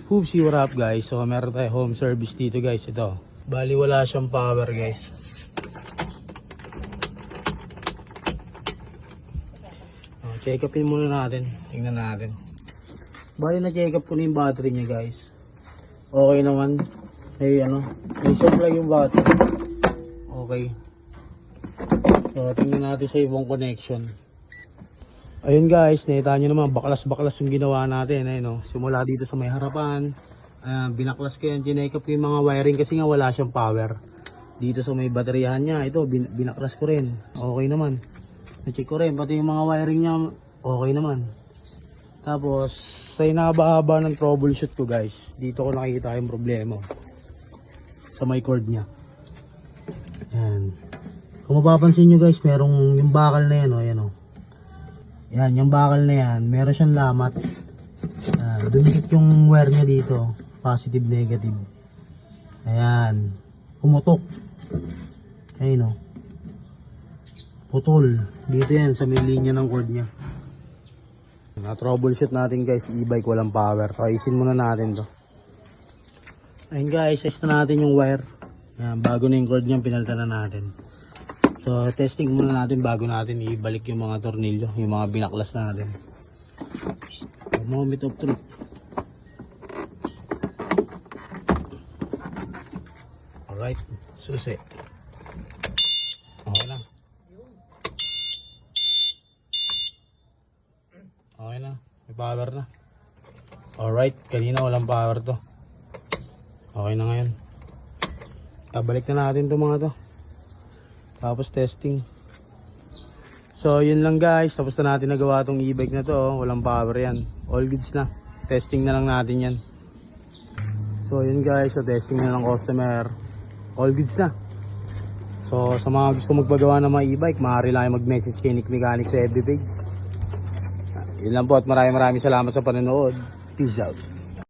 Hoopsie, what up guys? So meron tayo home service dito guys. Ito, bali wala siyang power guys. Check upin muna natin. Tingnan natin. Bali na check up ko na yung battery niya guys. Okay naman. May supply yung battery. Okay. So tingnan natin sa ibang connection. Ayun guys, nakita nyo naman, baklas-baklas yung ginawa natin. Ayun, no? Simula dito sa may harapan, binaklas ko yan, chinake up ko yung mga wiring kasi nga wala siyang power. Dito sa may bateryahan niya, ito, binaklas ko rin. Okay naman. Na-check ko rin, pati yung mga wiring niya, okay naman. Tapos, sa inahaba-haba ng troubleshoot ko guys, dito ko nakikita yung problema. Sa may cord niya. Ayan. Kung mapapansin nyo guys, merong yung bakal na yan, ayan o. Yan, yung bakal na yan, meron siyang lamat. Dumikit yung wire niya dito. Positive, negative. Ayan. Pumutok. Ayun o. Putol. Dito yan, sa may linya ng cord niya. Na-troubleshoot natin guys, e-bike walang power. Kaisin muna natin to. Ayun guys, test na natin yung wire. Ayan, bago na yung cord niya, pinalitan na natin. So, testing muna natin bago natin ibalik yung mga tornilyo, yung mga binaklas natin. Moment of truth. Alright, susi. Okay na. Okay na, may power na. Alright, kanina walang power to. Okay na ngayon. Balik na natin to mga to. Tapos testing. So yun lang guys, tapos na natin nagawa tong e-bike na to. Walang power yan, all goods na. Testing na lang natin yan. So yun guys, so testing na ng customer, all goods na. So sa mga gusto magpagawa ng mga e-bike, maaari lang mag-message kay Nick Mechanic sa FB page. Yun lang po at maraming salamat sa panonood. Peace out.